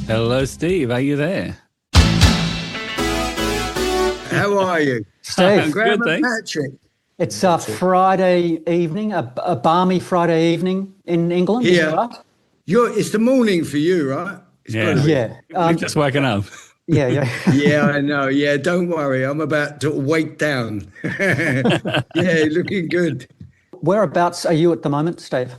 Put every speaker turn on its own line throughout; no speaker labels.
Hello, Steve. Are you there?
How are you?
Steve,
Graham
Good,
and
thanks.
Patrick.
it's a Friday evening, a balmy Friday evening in England, is that
Here.
right?
It's the morning for you, right? It's got to
Yeah.
be.
Yeah.
We've just woken up.
Yeah.
Yeah, I know. Yeah, don't worry. I'm about to wake down. Yeah, looking good.
Whereabouts are you at the moment, Steve?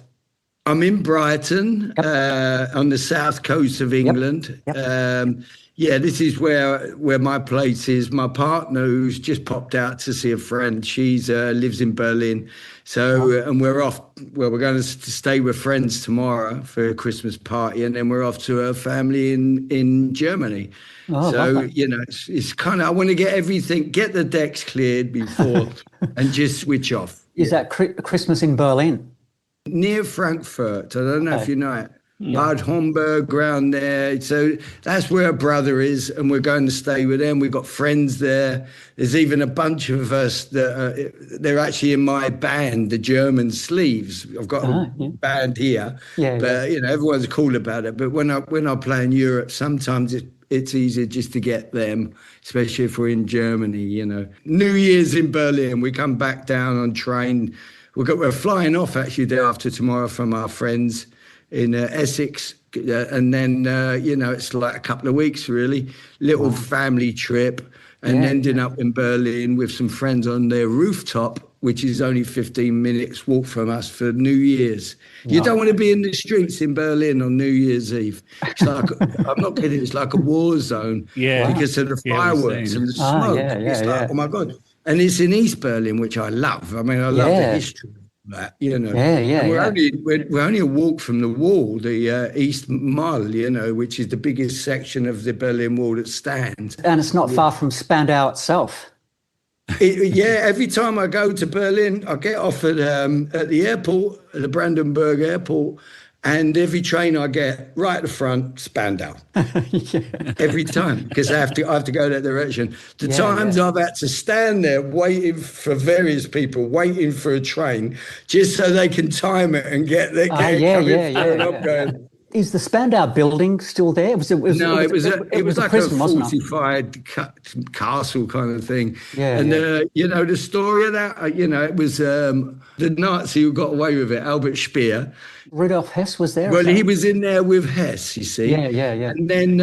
I'm in Brighton,
Yep.
on the south coast of
Yep.
England.
Yep.
Yeah, this is where my place is. My partner, who's just popped out to see a friend, she's lives in Berlin. So, and we're off. Well, we're going to stay with friends tomorrow for a Christmas party, and then we're off to her family in Germany.
Oh,
So,
lovely.
it's kind of I want to get everything, get the decks cleared before, and just switch off.
Is
Yeah.
that Christmas in Berlin?
Near Frankfurt. I don't know if
Okay.
you know it.
Yep.
Bad Homburg ground there. So that's where our brother is, and we're going to stay with them. We've got friends there. There's even a bunch of us that they're actually in my band, the German Sleeves. I've got a
Yeah.
band here,
Yeah.
but everyone's cool about it. But when I play in Europe, sometimes it's easier just to get them, especially if we're in Germany. New Year's in Berlin. We come back down on train. We're flying off actually day after tomorrow from our friends in Essex, and then it's like a couple of weeks really, little family trip, and
Yeah.
ending up in Berlin with some friends on their rooftop, which is only 15 minutes walk from us for New Year's. You don't want to be in the streets in Berlin on New Year's Eve. It's like I'm not kidding. It's like a war zone
Yeah.
because of the
Yeah, we've
fireworks
seen.
and the smoke.
Yeah.
It's like,
Yeah.
oh my God. And it's in East Berlin, which I love. I mean, I love the
Yeah.
history of that,
Yeah.
And
Yeah.
we're only a walk from the wall, the East Mall, which is the biggest section of the Berlin Wall that stands.
And it's not far from Spandau itself.
Yeah, every time I go to Berlin, I get off at the airport, at the Brandenburg airport, and every train I get, right at the front, Spandau.
Yeah.
Every time, because I have to go that direction. The
Yeah,
times I've had to stand there waiting for various people, waiting for a train, just so they can time it and get it coming through, and I'm going.
Is the Spandau building still there?
No, it was
a
like
prison,
a
wasn't it?
fortified castle kind of thing.
Yeah,
And
yeah.
the story of that, it was the Nazi who got away with it, Albert Speer.
Rudolf Hess was there?
Well, he was in there with Hess, you see.
Yeah.
And then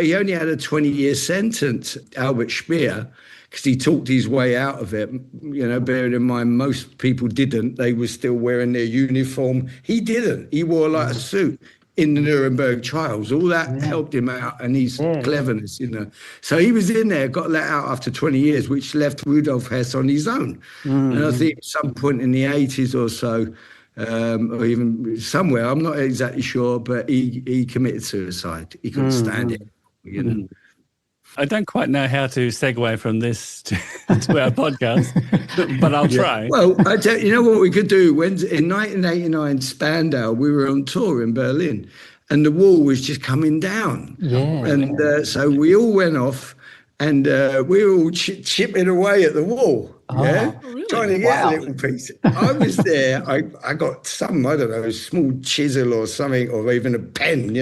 he only had a 20-year sentence, Albert Speer, because he talked his way out of it. Bearing in mind, most people didn't. They were still wearing their uniform. He didn't. He wore like a suit in the Nuremberg trials. All that helped him out, and his cleverness, So he was in there, got let out after 20 years, which left Rudolf Hess on his own. And I think at some point in the 80s or so, or even somewhere, I'm not exactly sure, but he committed suicide. He couldn't stand it.
I don't quite know how to segue from this to our podcast, but I'll try.
Well, you know what we could do? When in 1989, Spandau, we were on tour in Berlin, and the wall was just coming down.
Yeah.
And so we all went off, and we were all chipping away at the wall.
Really?
Trying to get a little piece. I was there. I got some, I don't know, a small chisel or something, or even a pen,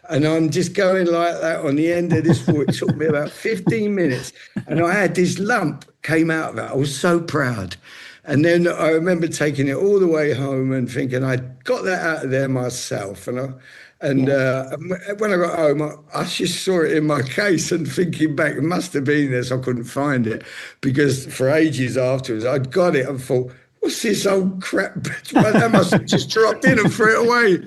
and I'm just going like that on the end of this wall. It took me about 15 minutes, and I had this lump came out of it. I was so proud. And then I remember taking it all the way home and thinking I got that out of there myself. And when I got home, I just saw it in my case, and thinking back, it must have been there, so I couldn't find it, because for ages afterwards, I'd got it and thought, what's this old crap? Well, that must have just dropped in and threw it away.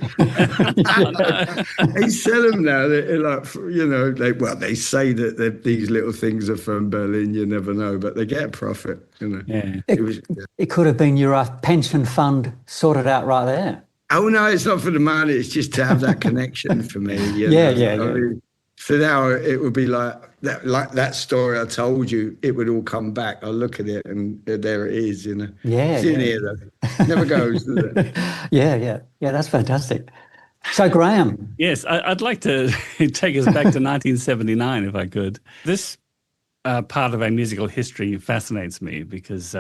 They sell them now. They say that these little things are from Berlin. You never know, but they get a profit.
Yeah.
It could have been your pension fund sorted out right there.
Oh no, it's not for the money. It's just to have that connection for me.
Yeah.
I mean, for now, it would be like that story I told you. It would all come back. I look at it, and there it is.
Yeah,
it's in here though. Never goes, does it?
Yeah. That's fantastic. So, Graham.
Yes, I'd like to take us back to 1979, if I could. This part of our musical history fascinates me because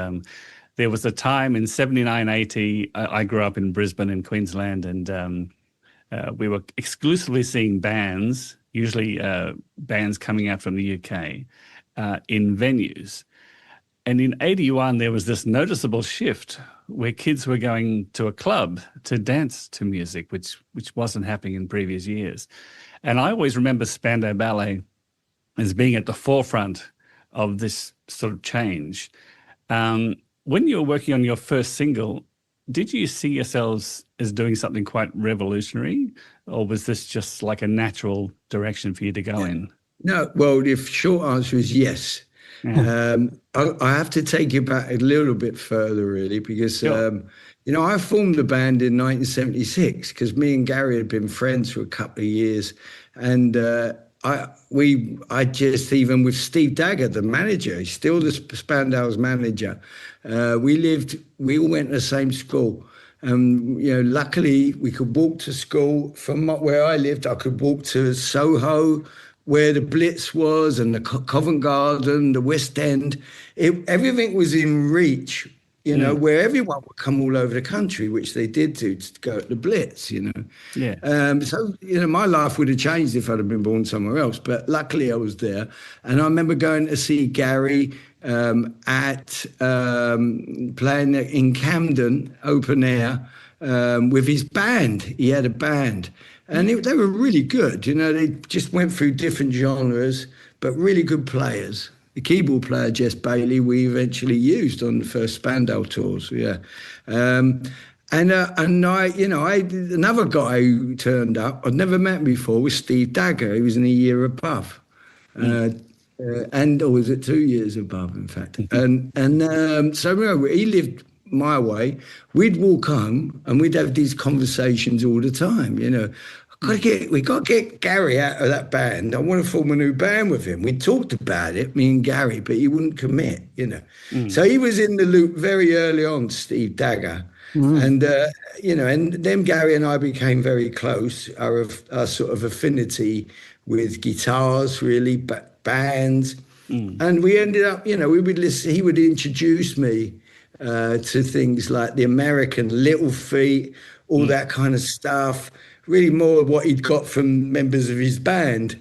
there was a time in 79, 80, I grew up in Brisbane in Queensland, and we were exclusively seeing bands, usually bands coming out from the UK, in venues. And in 81, there was this noticeable shift where kids were going to a club to dance to music, which wasn't happening in previous years. And I always remember Spandau Ballet as being at the forefront of this sort of change. When you were working on your first single, did you see yourselves as doing something quite revolutionary, or was this just like a natural direction for you to go in?
No, well, the short answer is yes.
Yeah.
I have to take you back a little bit further, really, because
Sure.
I formed the band in 1976 because me and Gary had been friends for a couple of years, and I just, even with Steve Dagger, the manager, he's still the Spandau's manager. We all went to the same school. Luckily we could walk to school from where I lived. I could walk to Soho, where the Blitz was, and the Covent Garden, the West End. Everything was in reach, where everyone would come all over the country, which they did to go at the Blitz,
Yeah.
My life would have changed if I'd have been born somewhere else. But luckily I was there. And I remember going to see Gary at playing in Camden, open air, with his band. He had a band. And they were really good. They just went through different genres, but really good players. The keyboard player, Jess Bailey, we eventually used on the first Spandau tours. Yeah. And another guy who turned up, I'd never met him before, was Steve Dagger. He was in a year above. Or was it 2 years above, in fact? So he lived my way. We'd walk home and we'd have these conversations all the time. We got to get Gary out of that band. I want to form a new band with him. We talked about it, me and Gary, but he wouldn't commit. So he was in the loop very early on, Steve Dagger. And and then Gary and I became very close. Our sort of affinity with guitars, really, but bands, and we ended up. We would listen. He would introduce me to things like the American Little Feat, all that kind of stuff. Really more of what he'd got from members of his band.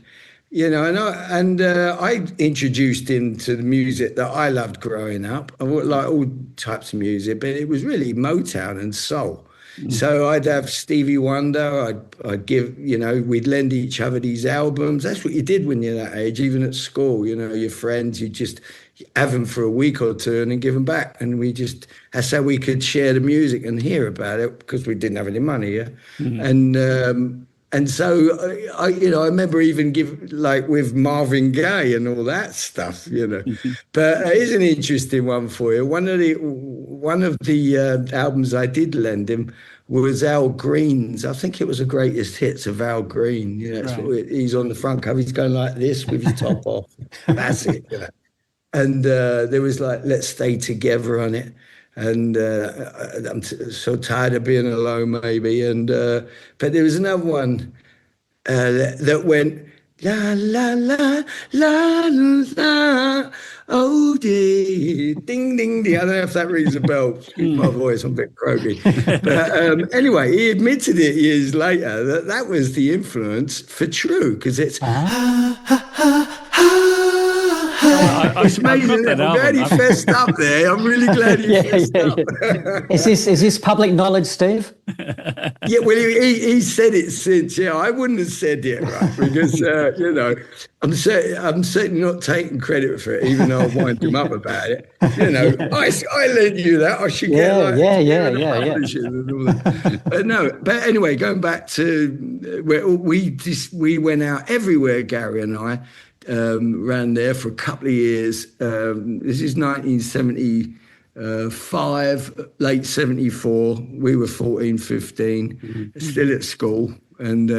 And I introduced him to the music that I loved growing up. I like all types of music, but it was really Motown and soul. So I'd have Stevie Wonder. I'd give, we'd lend each other these albums. That's what you did when you're that age, even at school. Your friends, you just have them for a week or two and then give them back. And that's how we could share the music and hear about it, because we didn't have any money. Yeah. And so I remember even with Marvin Gaye and all that stuff, But here's an interesting one for you. One of the albums I did lend him was Al Green's. I think it was the greatest hits of Al Green. He's on the front cover. He's going like this with his top off. That's it. And there was Let's Stay Together on it. And I'm so tired of being alone, maybe. And but there was another one that went la la la la la, oh dear, ding ding ding. I don't know if that rings a bell. Excuse my voice, I'm a bit croaky. But anyway, he admitted it years later that was the influence for True, because it's. It's amazing. I'm glad he fessed up there. I'm really glad he fessed up.
Is this public knowledge, Steve?
Yeah, well, he said it since. Yeah, I wouldn't have said it, right? Because I'm certainly not taking credit for it, even though I wound him up about it. I lent you that. I should get publishers and all that. But no. But anyway, going back to where we went out everywhere, Gary and I. Ran there for a couple of years. This is 1975, late 74. We were 14, 15, still at school. And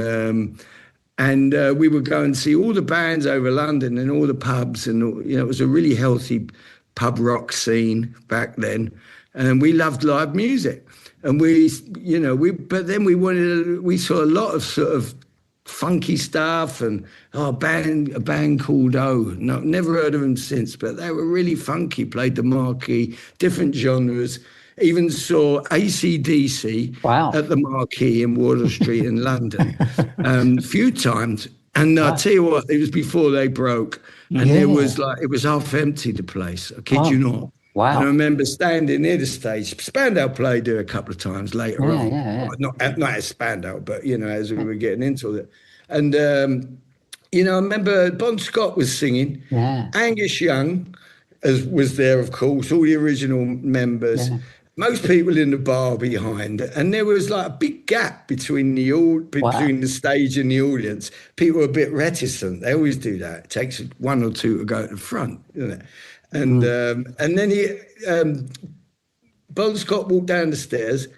we would go and see all the bands over London and all the pubs. And, it was a really healthy pub rock scene back then. And we loved live music. And we saw a lot of sort of funky stuff, and a band called never heard of them since, but they were really funky, played the marquee, different genres, even saw AC/DC
Wow.
at the Marquee in Wardour Street in London a few times. And I'll tell you what, it was before they broke. And
Yeah.
there was it was half empty, the place. I kid you not.
Wow.
And I remember standing near the stage. Spandau Ballet do a couple of times later on.
Yeah.
Not as Spandau, but, as we were getting into it. And, I remember Bon Scott was singing.
Yeah.
Angus Young was there, of course, all the original members.
Yeah.
Most people in the bar behind, and there was like a big gap between the stage and the audience. People were a bit reticent. They always do that. It takes one or two to go to the front, isn't it? And then Bon Scott walked down the stairs.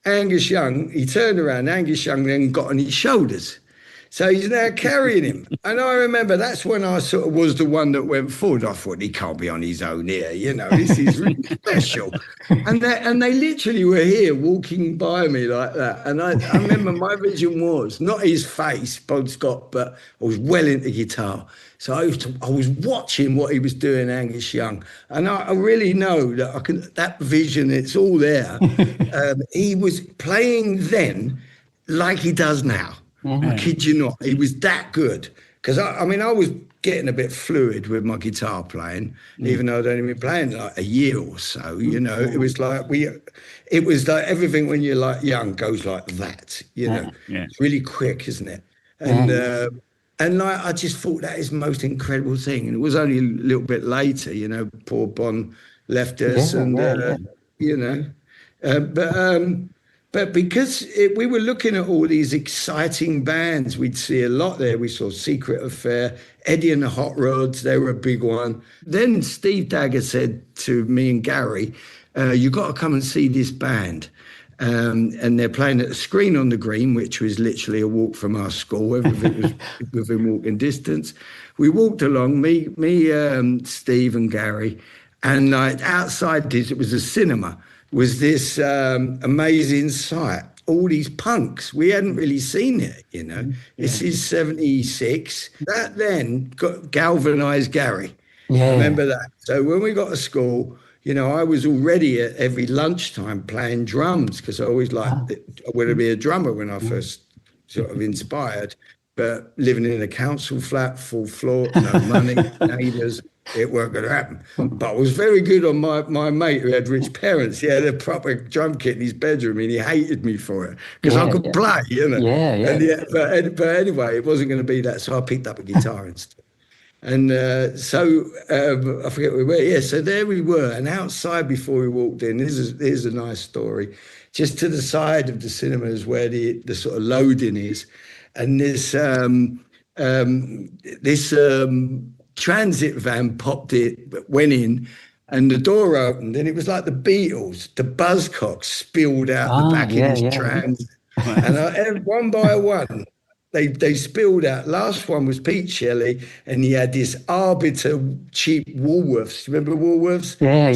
Angus Young, he turned around. Angus Young then got on his shoulders. So he's now carrying him. And I remember that's when I sort of was the one that went forward. I thought, he can't be on his own here, this is really special. And they literally were here walking by me like that. And I remember my vision was not his face, Bon Scott, but I was well into guitar. So I was watching what he was doing, Angus Young. And I really know that that vision, it's all there. He was playing then like he does now. I kid you not. He was that good. Because, I was getting a bit fluid with my guitar playing, even though I'd only been playing like a year or so, It was like everything when you're like young goes like that, It's really quick, isn't it? And I just thought that is the most incredible thing. And it was only a little bit later, poor Bon left us But because we were looking at all these exciting bands, we'd see a lot there. We saw Secret Affair, Eddie and the Hot Rods, they were a big one. Then Steve Dagger said to me and Gary, you got to come and see this band. And they're playing at the Screen on the Green, which was literally a walk from our school. Everything was within walking distance. We walked along, me, Steve and Gary, and outside this, it was a cinema, was this amazing sight. All these punks, we hadn't really seen it, This is 76. That then galvanised Gary. I remember that. So when we got to school, I was already at every lunchtime playing drums because I always liked I wanted to be a drummer when I first sort of inspired. But living in a council flat, full floor, no money, neighbours, it weren't going to happen. But I was very good on my mate who had rich parents. He had a proper drum kit in his bedroom and he hated me for it because I could play, But anyway, it wasn't going to be that. So I picked up a guitar instead. And so I forget where we were. Yeah, so there we were. And outside before we walked in, here's a nice story. Just to the side of the cinema is where the sort of loading is. And this transit van went in, and the door opened, and it was like the Beatles. The Buzzcocks spilled out the back of this transit. And one by one, they spilled out. Last one was Pete Shelley, and he had this Arbiter cheap Woolworths. Remember Woolworths?
Yeah.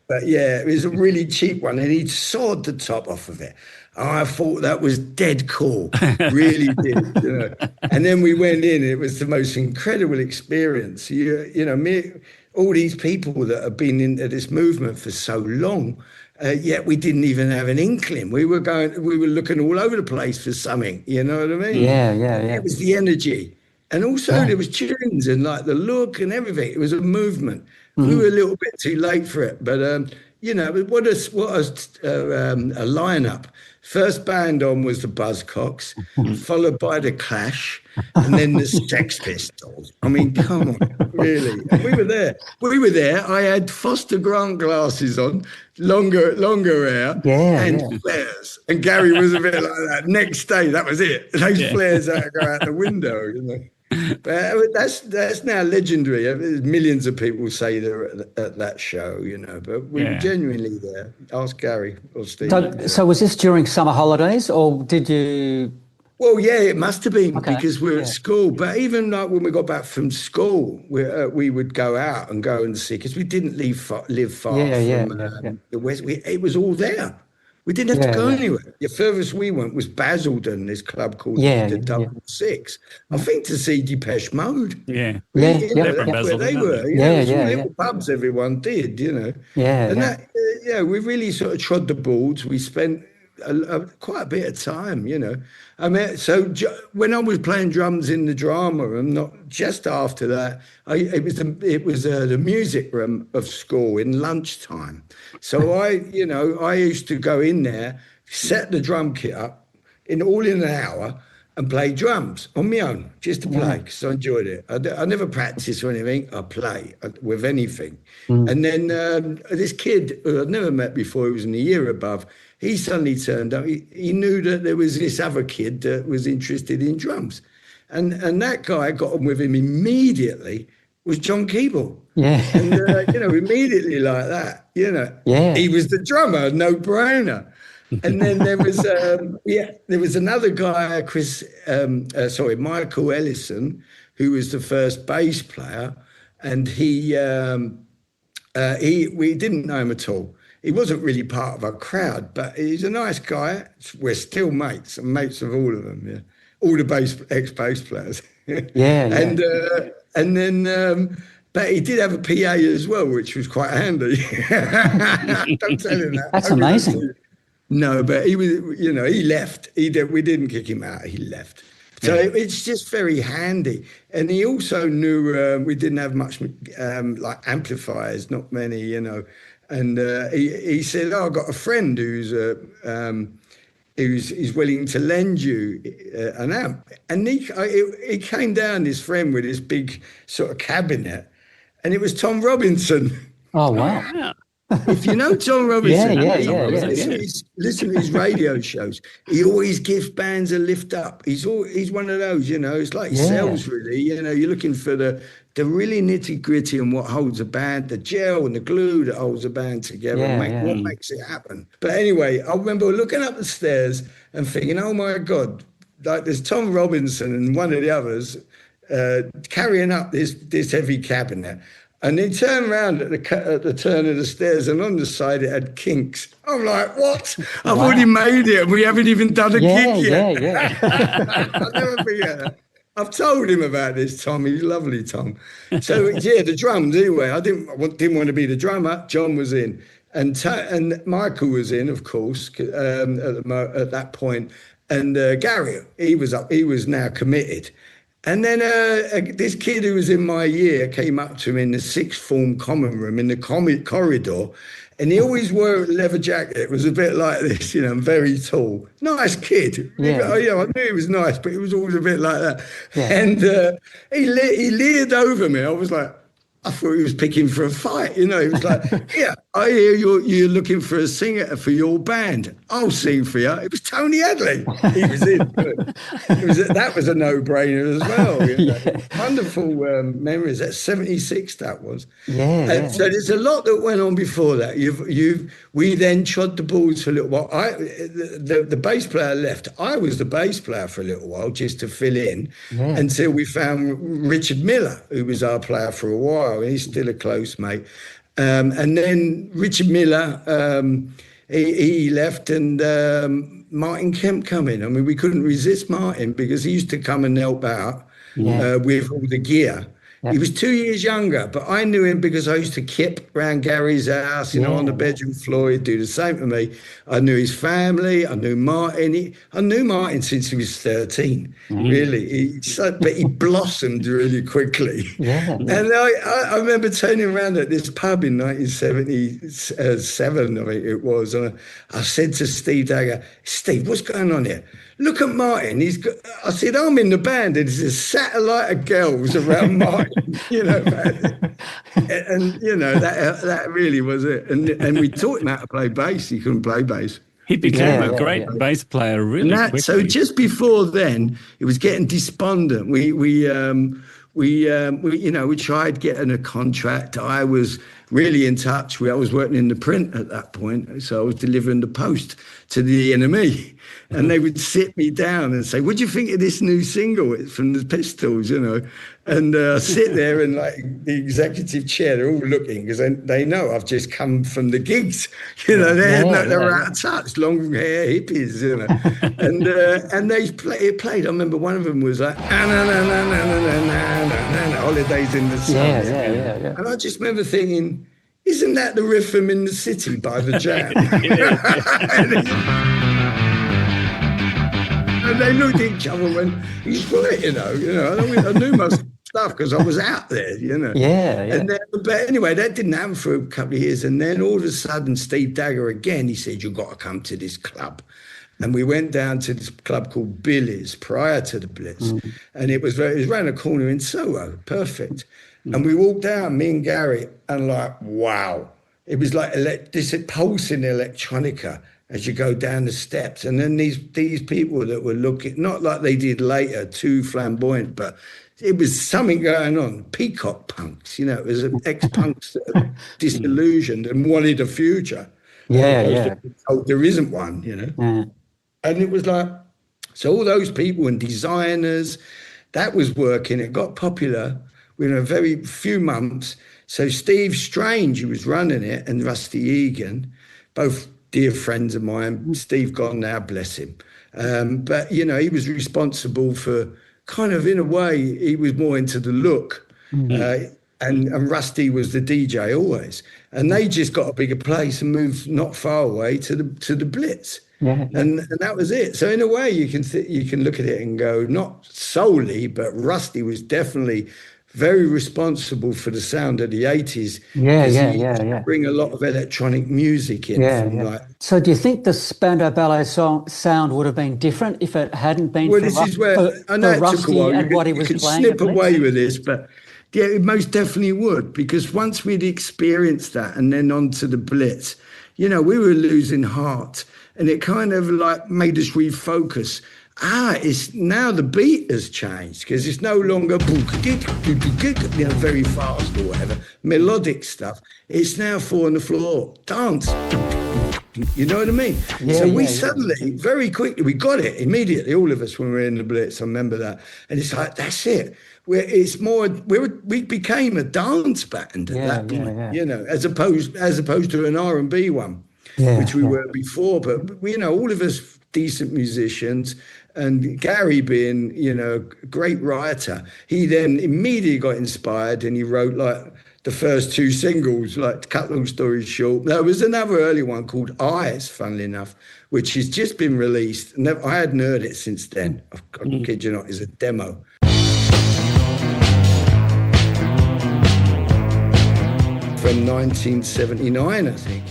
But it was a really cheap one, and he'd sawed the top off of it. I thought that was dead cool, really did. And then we went in, and it was the most incredible experience. All these people that have been into this movement for so long, yet we didn't even have an inkling. We were looking all over the place for something. You know what I mean?
Yeah.
It was the energy, and also there was tunes and like the look and everything. It was a movement. We were a little bit too late for it, but what a lineup. First band on was the Buzzcocks, followed by the Clash, and then the Sex Pistols. I mean, come on, really? And we were there. I had Foster Grant glasses on, longer hair, and flares. And Gary was a bit like that. Next day, that was it. Those flares had to go out the window, But that's now legendary. There's millions of people say they're at that show, but we were genuinely there. Ask Gary or Steve.
So was this during summer holidays, or did you?
Well, it must have been because we were at school. But even like when we got back from school, we would go out and go and see because we didn't live far from the West. It was all there. We didn't have to go
yeah.
anywhere. The furthest we went was Basildon, this club called
Yeah,
the
yeah,
Double Six. I
yeah,
think to see Depeche Mode.
Yeah.
yeah,
They're
yep,
from
That's where
Basildon,
they
aren't
were.
they?
It
yeah,
was all
yeah, yeah,
little pubs everyone did,
yeah,
and
yeah,
that, we really sort of trod the boards. We spent quite a bit of time. I mean, so when I was playing drums in the drama room, not just after that, it was the music room of school in lunchtime. So I used to go in there, set the drum kit up in an hour and play drums on my own, just to play,
yeah.
because I enjoyed it. I never practice or anything. I play with anything.
Mm.
And then this kid who I'd never met before, who was in the year above, he suddenly turned up. He knew that there was this other kid that was interested in drums. And that guy got on with him immediately, was John Keeble.
Yeah,
And, immediately like that,
yeah.
he was the drummer, no brainer. And then there was, there was another guy, Michael Ellison, who was the first bass player, and we didn't know him at all. He wasn't really part of our crowd, but he's a nice guy. We're still mates, and mates of all of them. Yeah, all the ex-bass players.
Yeah, yeah.
And then, but he did have a PA as well, which was quite handy. Don't tell him that.
That's
Only don't
amazing.
tell him. No, but he was, he left. We didn't kick him out. He left. So
Yeah.
it's just very handy. And he also knew we didn't have much like amplifiers, not many. And he said, "Oh, I've got a friend who's willing to lend you an amp." And he came down, this friend, with this big sort of cabinet, and it was Tom Robinson.
Oh,
Oh,
wow.
wow.
If you know Tom
Yeah,
Robinson,
yeah,
Tom
yeah,
Robinson,
yeah.
yeah.
listen to his radio shows. He always gives bands a lift up. He's one of those, it's like
Yeah.
sales, really. You're looking for the really nitty gritty and what holds a band, the gel and the glue that holds a band together,
Yeah,
and
yeah.
what makes it happen. But anyway, I remember looking up the stairs and thinking, oh my God, like there's Tom Robinson and one of the others carrying up this heavy cabinet. And then turned around at the turn of the stairs, and on the side it had kinks. I'm like, what? I've
Wow.
already made it, and we haven't even done a
Yeah,
gig
yeah,
yet.
yeah.
I'll never forget that. I've told him about this, Tom. He's lovely, Tom. So yeah, the drums. Anyway, I didn't want to be the drummer. John was in, and Michael was in, of course, at that point. And Gary, he was up. He was now committed. And then this kid who was in my year came up to me in the sixth form common room in the corridor, and he always wore a leather jacket. It was a bit like this, very tall. Nice kid.
Yeah.
I knew he was nice, but he was always a bit like that.
Yeah.
And he leered over me. I was like, I thought he was picking for a fight. He was like, yeah, I hear you're looking for a singer for your band. I'll sing for you. It was Tony Hadley. He was in. That was a no-brainer as well.
Yeah.
Wonderful memories. That's 76, that was.
Yeah, yeah.
So there's a lot that went on before that. We then trod the boards for a little while. The bass player left. I was the bass player for a little while just to fill in until we found Richard Miller, who was our player for a while. He's still a close mate. And then Richard Miller, he left, and Martin Kemp come in. I mean, we couldn't resist Martin because he used to come and help out with all the gear. He was 2 years younger, but I knew him because I used to kip around Gary's house, on the bedroom floor. He'd do the same to me. I knew his family. I knew Martin. I knew Martin since he was 13, really. But he blossomed really quickly.
Yeah.
And I remember turning around at this pub in 1977, I think it was, and I said to Steve Dagger, "Steve, what's going on here? Look at Martin. I said, I'm in the band, and there's a satellite of girls around Martin, that really was it. And we taught him how to play bass. He couldn't play bass.
He became a great bass player really quickly.
So just before then, it was getting despondent. We tried getting a contract. I was really in touch. I was working in the print at that point, so I was delivering the post to the enemy. and they would sit me down and say, "What do you think of this new single? It's from the Pistols, you know." And sit there in like the executive chair. They're all looking because they know I've just come from the gigs. You know, they're out of touch, long hair hippies, you know. And it played. I remember one of them was like, Holidays in the Sun.
Yeah.
And I just remember thinking, isn't that the riff from In the City by the Jam? And they looked at each other and went, he's right, you know. I knew my stuff because I was out there, you know.
Yeah.
And then, but anyway, that didn't happen for a couple of years. And then all of a sudden, Steve Dagger again, he said, "You've got to come to this club." And we went down to this club called Billy's prior to the Blitz. And it was around the corner in Soho, perfect. And we walked down, me and Gary, and like, wow. It was like this pulsing electronica as you go down the steps. And then these people that were looking, not like they did later, too flamboyant, but it was something going on. Peacock punks, you know, it was ex-punks that were disillusioned and wanted a future. Oh, there isn't one, you know.
Yeah.
And it was like, so all those people and designers, that was working. It got popular within a very few months. So Steve Strange, who was running it, and Rusty Egan, both dear friends of mine. Steve gone now, bless him. But, you know, he was responsible for kind of, in a way, he was more into the look. And Rusty was the DJ always. And they just got a bigger place and moved not far away to the Blitz. And that was it. So in a way, you can look at it and go, not solely, but Rusty was definitely very responsible for the sound of the 80s. Bring a lot of electronic music in. Like,
so do you think the Spandau Ballet sound would have been different if it hadn't been
for
Rusty and what he was playing?
You could snip away with this, but yeah, it most definitely would, because once we'd experienced that and then on to the Blitz, you know, we were losing heart, and it kind of like made us refocus. It's now the beat has changed, because it's no longer very fast or whatever, melodic stuff. It's now 4 on the floor, dance. You know what I mean? We suddenly, very quickly, we got it immediately, all of us, when we were in the Blitz. I remember that. And it's like, that's it. We became a dance band at that point, you know, as opposed to an R&B one, which we were before. But, you know, all of us decent musicians, and Gary being, you know, a great writer, he then immediately got inspired and he wrote like the first 2 singles, like to cut long story short. There was another early one called Eyes, funnily enough, which has just been released. I hadn't heard it since then. I kid you not, it's a demo. From 1979, I think.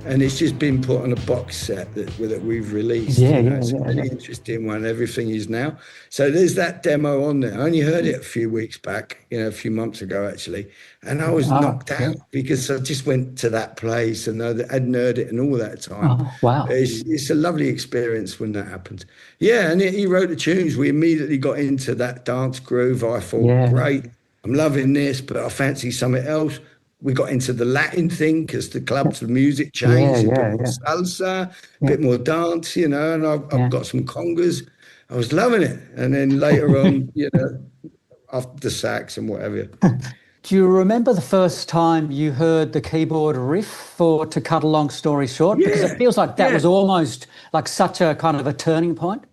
And it's just been put on a box set that we've released. It's a really interesting one. Everything is now. So there's that demo on there. I only heard it a few weeks back, you know, a few months ago, actually. And I was knocked out because I just went to that place and I hadn't heard it in all that time. It's a lovely experience when that happens. Yeah, and he wrote the tunes. We immediately got into that dance groove. I thought, great, I'm loving this, but I fancy something else. We got into the Latin thing because the clubs of music changed. A bit more salsa, a bit more dance, you know, and I've got some congas. I was loving it. And then later on, you know, after the sax and whatever.
Do you remember the first time you heard the keyboard riff for To Cut a Long Story Short? Because it feels like that was almost like such a kind of a turning point.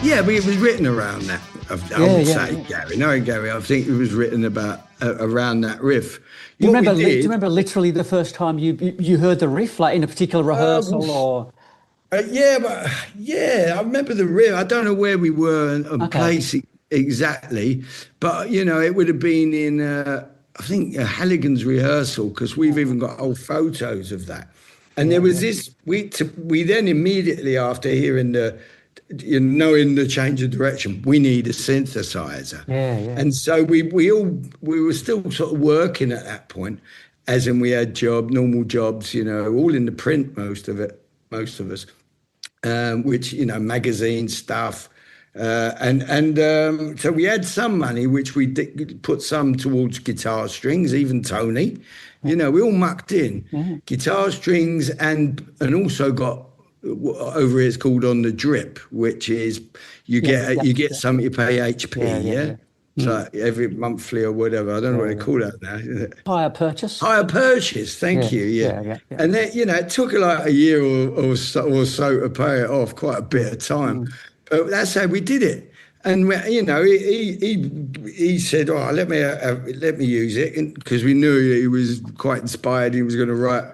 Yeah, but it was written around that. I would say, Gary. No, Gary, I think it was written about around that riff.
Do you remember literally the first time you heard the riff, like in a particular rehearsal or?
I remember the riff. I don't know where we were and place exactly, but you know, it would have been in I think Halligan's rehearsal, because we've even got old photos of that. And there was this. We then immediately after hearing knowing the change of direction, we need a synthesizer. And so we were still sort of working at that point, as in we had normal jobs, you know, all in the print, most of us, which, you know, magazine stuff, So we had some money, which we put some towards guitar strings, even Tony. You know, we all mucked in. Guitar strings and also got over here it's called on the drip, which is you get something you pay HP, so every monthly or whatever. I don't know what they call that now.
Hire purchase.
Hire purchase, thank you. Yeah. And then, you know, it took like a year or so to pay it off, quite a bit of time. But that's how we did it. And you know, he said, "Oh, let me use it," because we knew he was quite inspired. He was going to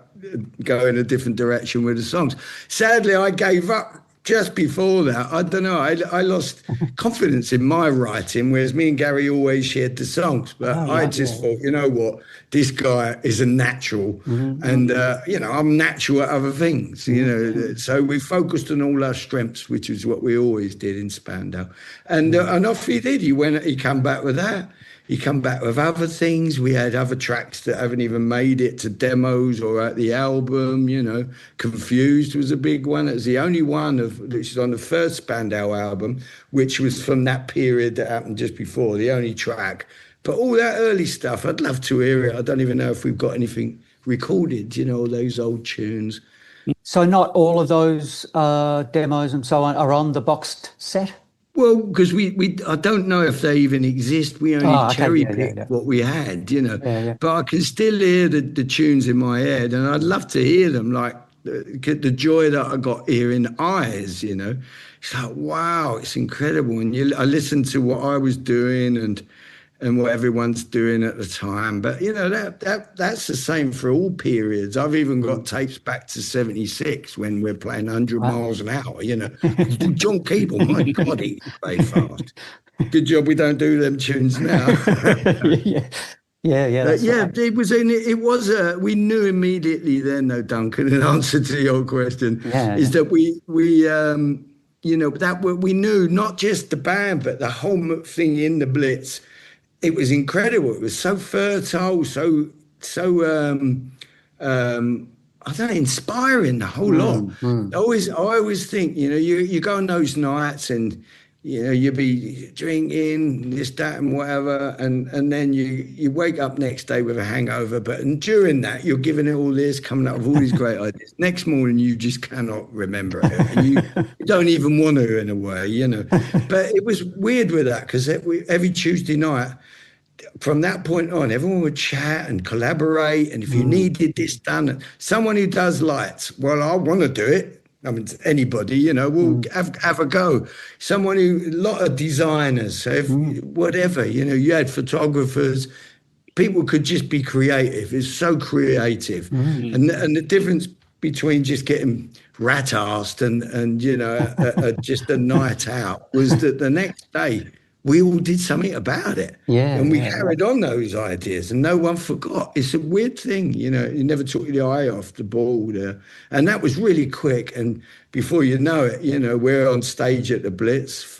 go in a different direction with the songs. Sadly, I gave up just before that. I don't know. I lost confidence in my writing, whereas me and Gary always shared the songs. But I just thought, you know what, this guy is a natural, and you know, I'm natural at other things. You know, so we focused on all our strengths, which is what we always did in Spandau, and off he did. He came back with that. He come back with other things. We had other tracks that haven't even made it to demos or at the album, you know. Confused was a big one. It was the only one which is on the first Spandau album, which was from that period that happened just before, the only track. But all that early stuff, I'd love to hear it. I don't even know if we've got anything recorded, you know, those old tunes.
So not all of those demos and so on are on the boxed set?
Well, because I don't know if they even exist. We only cherry picked what we had, you know. But I can still hear the tunes in my head, and I'd love to hear them, like the joy that I got hearing Eyes, you know. It's like, wow, it's incredible. And I listened to what I was doing and what everyone's doing at the time. But, you know, that's the same for all periods. I've even got tapes back to 76 when we're playing 100 miles an hour, you know. John Keeble, my God, he can play fast. Good job we don't do them tunes now. It was we knew immediately then, though, Duncan, in answer to your question, is that we you know, that we knew not just the band, but the whole thing in the Blitz. It was incredible. It was so fertile, so I don't know, inspiring, the whole lot. I always think, you know, you go on those nights and, you know, you be drinking this, that, and whatever, and then you wake up next day with a hangover. But during that, you're giving it all this, coming up with all these great ideas. Next morning, you just cannot remember it. And you don't even want to, in a way, you know. But it was weird with that because every Tuesday night, from that point on, everyone would chat and collaborate. And if you needed this done, someone who does lights, well, I want to do it. I mean, anybody, you know, will have a go. A lot of designers, so whatever, you know, you had photographers, people could just be creative. It's so creative. And the difference between just getting rat-arsed and you know, just a night out was that the next day, we all did something about it. And we carried on those ideas and no one forgot. It's a weird thing, you know, you never took the eye off the ball there. And that was really quick. And before you know it, you know, we're on stage at the Blitz.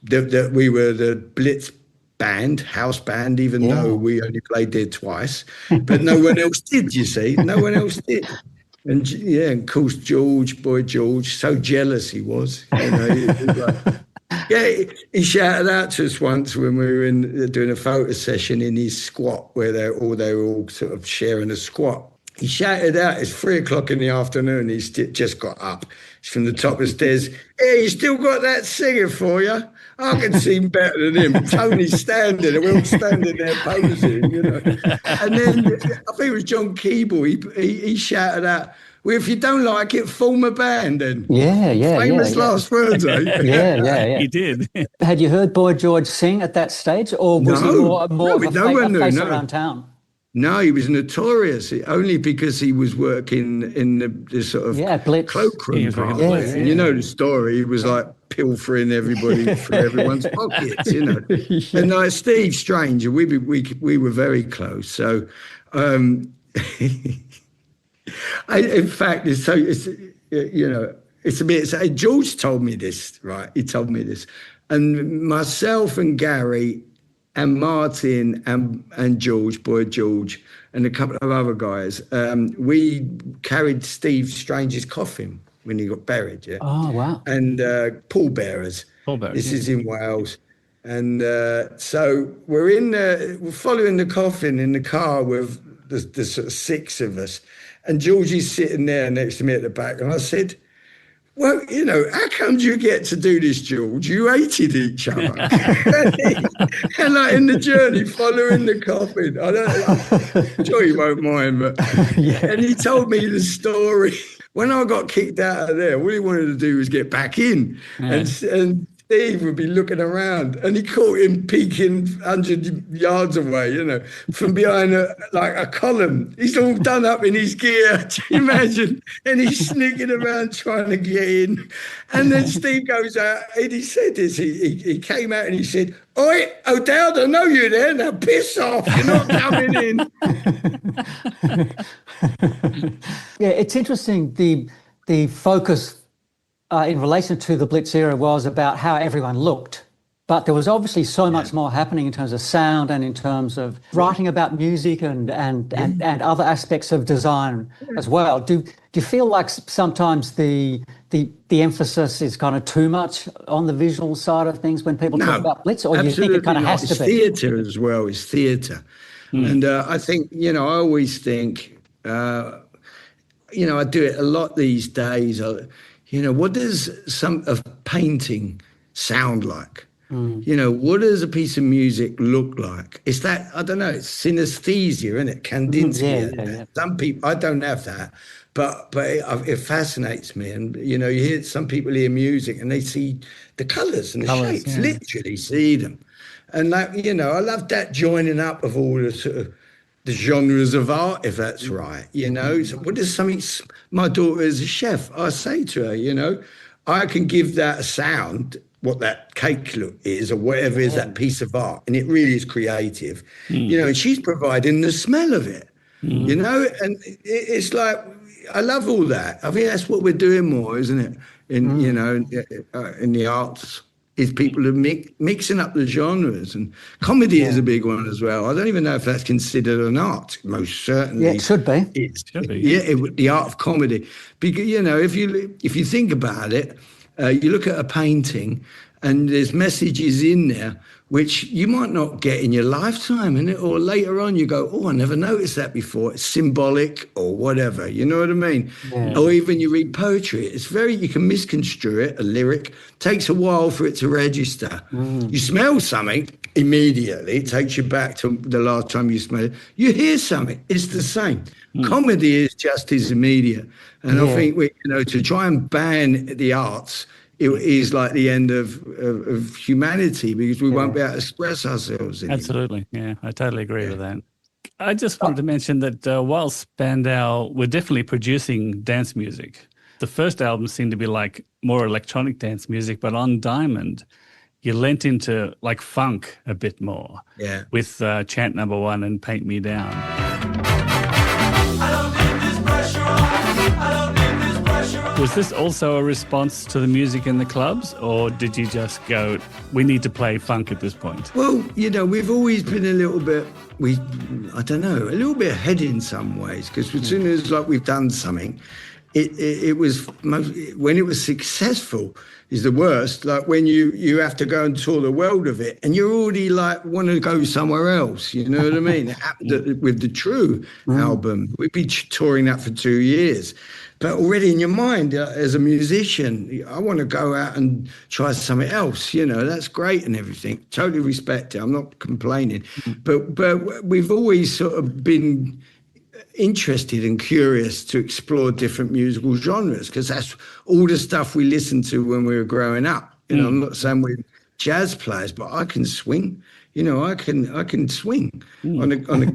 We were the Blitz band, house band, even though we only played there twice. But no one else did, you see. No one else did. And and of course, Boy George, so jealous he was. You know, he was like, he shouted out to us once when we were doing a photo session in his squat where they were all sort of sharing a squat. He shouted out, it's 3:00 in the afternoon, he's just got up. He's from the top of the stairs. Hey, you still got that singer for you? I can sing better than him. Tony's standing, and we're all standing there posing, you know. And then I think it was John Keeble, he shouted out, well, if you don't like it, form a band then. Famous last words, eh?
He did.
Had you heard Boy George sing at that stage, or was he more of a face around town?
No, he was notorious, only because he was working in the sort of
Blitz
cloakroom part. You know the story. He was like pilfering everybody through everyone's pockets, you know. And like Steve Strange, we were very close. So, in fact, it's you know, it's a bit. George told me this, right? He told me this, and myself and Gary and Martin and George, Boy George, and a couple of other guys, we carried Steve Strange's coffin when he got buried. Yeah.
Oh wow.
And pallbearers.
Holberg,
This
yeah.
is in Wales. And so we're following the coffin in the car with the sort of six of us. And Georgie's sitting there next to me at the back. And I said, well, how come you get to do this, George? You hated each other. And like in the journey, following the coffin, I'm sure you won't mind, but and he told me the story. When I got kicked out of there, all he wanted to do was get back in.
Yeah.
And Steve would be looking around, and he caught him peeking 100 yards away, from behind a column. He's all done up in his gear. Do you imagine? And he's sneaking around trying to get in. And then Steve goes out, and he said this. He came out and he said, "Oi, O'Dowd, I know you're there. Now piss off. You're not coming in."
Yeah, it's interesting. The focus in relation to the Blitz era was about how everyone looked, but there was obviously so much more happening in terms of sound and in terms of writing about music and other aspects of design as well. Do you feel like sometimes the emphasis is kind of too much on the visual side of things when people talk about Blitz, or do you think it kind of has to be?
It's theatre as well. It's theatre. And I think, I always think, I do it a lot these days. What does a painting sound like? What does a piece of music look like? It's that, I don't know, it's synesthesia, isn't it? Kandinsky.
Yeah.
Some people, I don't have that, but it fascinates me. And, you hear some people hear music and they see the colours and the shapes, literally see them. And I love that joining up of all the sort of the genres of art, if that's right, So what is something? My daughter is a chef. I say to her, I can give that a sound, what that cake look is, or whatever is that piece of art, and it really is creative, and she's providing the smell of it, and it's like, I love all that. I think that's what we're doing more, isn't it? In in the arts. Is people are mixing up the genres, and comedy is a big one as well. I don't even know if that's considered an art. Most certainly,
it should be.
It should be. The art of comedy, because if you think about it, you look at a painting, and there's messages in there which you might not get in your lifetime, or later on you go, oh, I never noticed that before. It's symbolic or whatever, you know what I mean? Yeah. Or even you read poetry. You can misconstrue it, a lyric. Takes a while for it to register. You smell something, immediately it takes you back to the last time you smelled it. You hear something, it's the same. Comedy is just as immediate. And I think to try and ban the arts, it is like the end of humanity, because we won't be able to express ourselves anymore.
Absolutely. Yeah, I totally agree with that. I just wanted to mention that while Spandau were definitely producing dance music, the first album seemed to be like more electronic dance music, but on Diamond, you lent into like funk a bit more.
Yeah.
With Chant Number 1 and Paint Me Down. Was this also a response to the music in the clubs, or did you just go, we need to play funk at this point?
Well, we've always been a little bit ahead in some ways, because as soon as we've done something, it was when it was successful is the worst. Like when you have to go and tour the world of it, and you already want to go somewhere else. You know what I mean? With the True album, we'd be touring that for 2 years. But already in your mind, as a musician, I want to go out and try something else. That's great and everything. Totally respect it. I'm not complaining. But we've always sort of been interested and curious to explore different musical genres, because that's all the stuff we listened to when we were growing up. I'm not saying we're jazz players, but I can swing. I can swing on a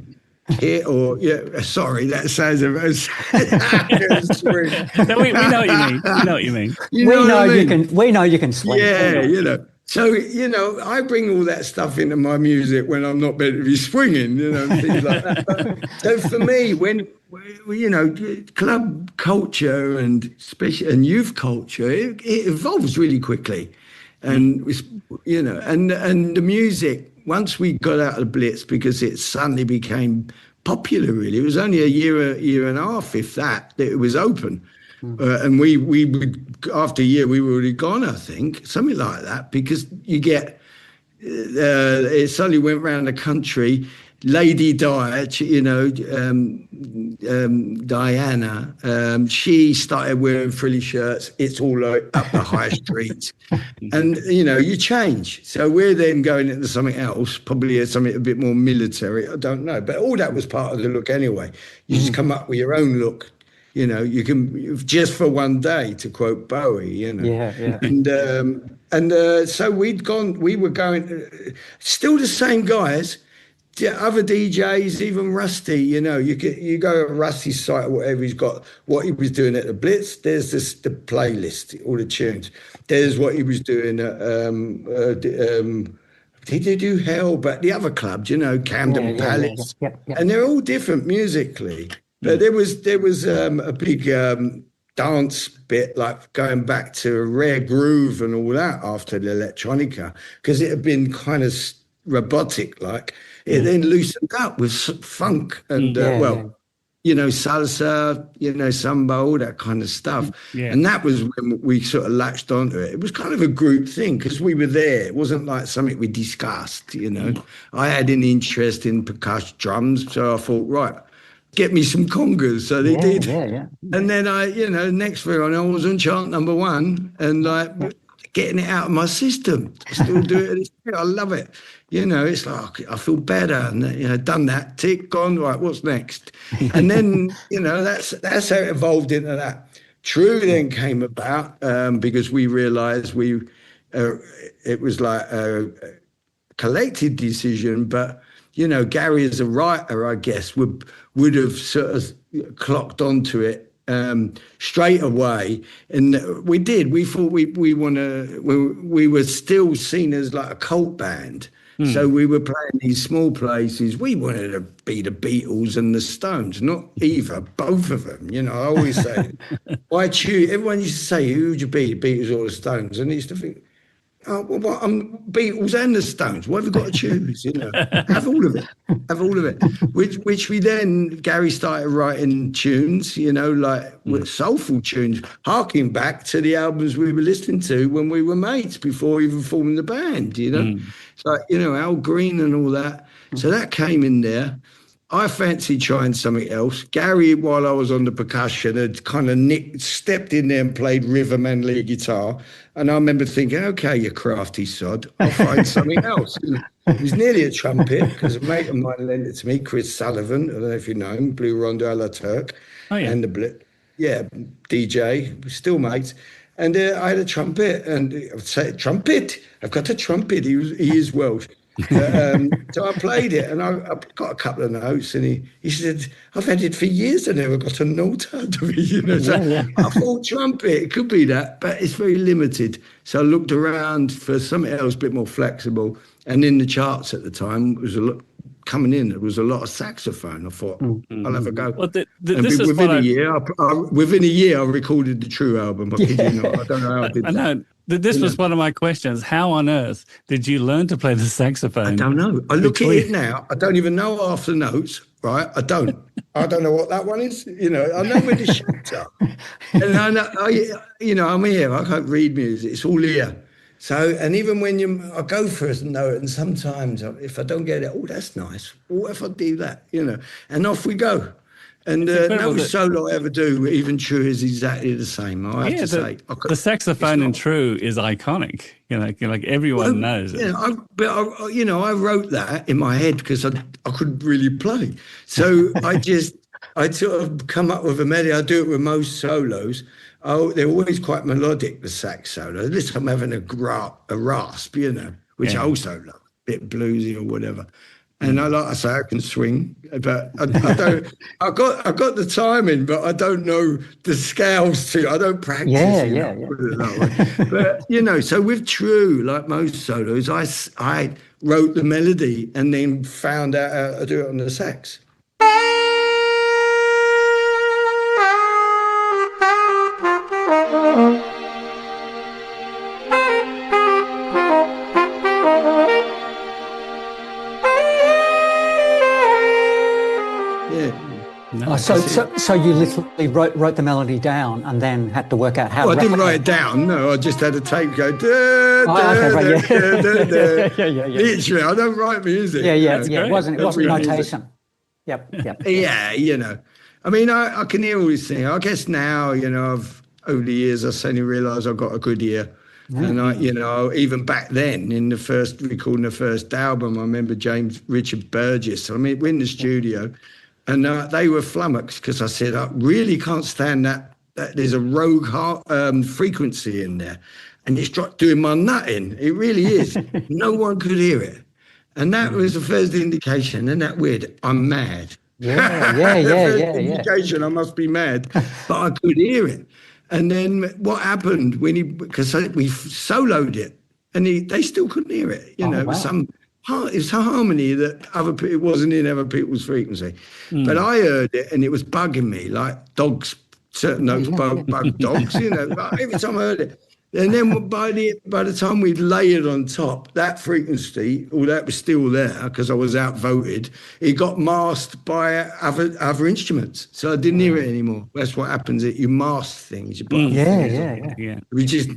hit, or sorry, that sounds
no, we know what you mean. We know what you mean.
We know you can swing.
Yeah, So, I bring all that stuff into my music when I'm not meant to be swinging, and things like that. So for me, when club culture and youth culture, it evolves really quickly, and and the music. Once we got out of the Blitz, because it suddenly became popular, really. It was only a year and a half, if that, it was open. And we would, after a year, we were already gone, I think, something like that, because you get, it suddenly went around the country. Lady Di, Diana, she started wearing frilly shirts. It's all like up the high street. And, you change. So we're then going into something else, probably something a bit more military. I don't know. But all that was part of the look anyway. You just come up with your own look. You can, just for one day, to quote Bowie,
Yeah, yeah.
And so we were going, still the same guys, other DJs, even Rusty, you go to Rusty's site or whatever, he's got what he was doing at the Blitz. There's the playlist, all the tunes. There's what he was doing at, did they do Hell? But the other clubs, Camden Palace.
Yeah.
And they're all different musically. But there was a big dance bit, like going back to a Rare Groove and all that after the electronica, because it had been kind of robotic, like. It then loosened up with funk and, salsa, samba, all that kind of stuff.
Yeah.
And that was when we sort of latched onto it. It was kind of a group thing because we were there. It wasn't like something we discussed, I had an interest in percussion drums, so I thought, right, get me some congas. So they did.
Yeah.
And then next thing I know, I was on chart number 1 and getting it out of my system. I still do it to this day. I love it. It's like I feel better and done that, tick, gone, right, what's next? And then, that's how it evolved into that. True then came about because we realized it was like a collective decision, but Gary as a writer, I guess, would have sort of clocked onto it straight away, and we did. We thought we were still seen as like a cult band, so we were playing these small places. We wanted to be the Beatles and the Stones, not either, both of them. I always say, why choose? Everyone used to say, who would you be, the Beatles or the Stones? And I used to think, oh, well, I'm Beatles and the Stones. What have we got to choose? Have all of it. Have all of it. Which we then, Gary started writing tunes, with soulful tunes, harking back to the albums we were listening to when we were mates before even forming the band. So Al Green and all that. So that came in there. I fancied trying something else. Gary, while I was on the percussion, had kind of stepped in there and played rhythm and lead guitar. And I remember thinking, okay, you crafty sod, I'll find something else. It was nearly a trumpet, because a mate of mine lent it to me, Chris Sullivan. I don't know if you know him, Blue Rondo a la Turk.
Oh, yeah.
And the Blitz. Yeah, DJ, still mates. And I had a trumpet, and I would say, trumpet, I've got a trumpet. He is Welsh. So I played it, and I got a couple of notes, and he said, I've had it for years, I never got a note out of it. So I thought trumpet, it could be that, but it's very limited. So I looked around for something else a bit more flexible, and in the charts at the time, it was a lot coming in. There was a lot of saxophone. I thought, I'll have a go.
Well,
within a year, I recorded the True album. I kid you not. I don't know how I did that.
I know. This was one of my questions. How on earth did you learn to play the saxophone?
I don't know. I look at it now. I don't even know half the notes, right? I don't know what that one is. I know where the shapes are. And I know, I'm here. I can't read music. It's all here. So, and even when I go for a note, and sometimes if I don't get it, oh, that's nice. What if I do that? And off we go. And no solo I ever do, even True, is exactly the same. I have to say,
the saxophone in True is iconic. Like everyone knows it.
I wrote that in my head because I couldn't really play. So I sort of come up with a melody. I do it with most solos. Oh, they're always quite melodic, the sax solo. This time I'm having a rasp, which I also love, a bit bluesy or whatever. And I say, I can swing, but I don't. I got the timing, but I don't know the scales too. I don't practice.
Yeah.
Put it that way. But so with True, like most solos, I wrote the melody and then found out how to do it on the sax.
Oh, so you literally wrote the melody down and then had to work out how.
Well, I didn't write it down. No, I just had a tape go.
Yeah.
Literally, I don't write music.
Yeah. It wasn't notation. Yep.
Yeah, I mean, I can hear all these things. I guess now, I've over the years, I suddenly realised I've got a good ear. And even back then, in recording the first album, I remember Richard Burgess. I mean, we're in the studio, and they were flummoxed because I said, I really can't stand that there's a rogue frequency in there, and it's doing my nutting. It really is. No one could hear it, and that was the first indication. Isn't that weird? I'm mad.
Yeah.
Indication I must be mad, but I could hear it. And then what happened because we soloed it, and they still couldn't hear it. It was it's a harmony that it wasn't in other people's frequency. But I heard it, and it was bugging me, like dogs. Certain notes bug dogs. Every time I heard it. And then by the time we'd layered on top, that frequency, all that was still there because I was outvoted, it got masked by other instruments. So I didn't hear it anymore. That's what happens. You mask things. You It was just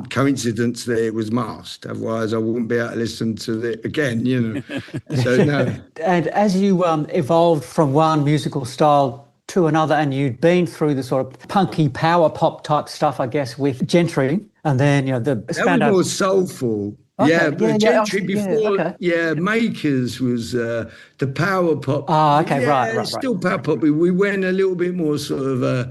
coincidence that it was masked. Otherwise, I wouldn't be able to listen to it again, So, no.
And as you evolved from one musical style to another, and you'd been through the sort of punky power pop type stuff, I guess, with Gentry, and then the Spandau.
That was more soulful.
Okay.
But Gentry before, Makers was the power pop.
Oh, okay, right.
Still power pop. We went a little bit more sort of.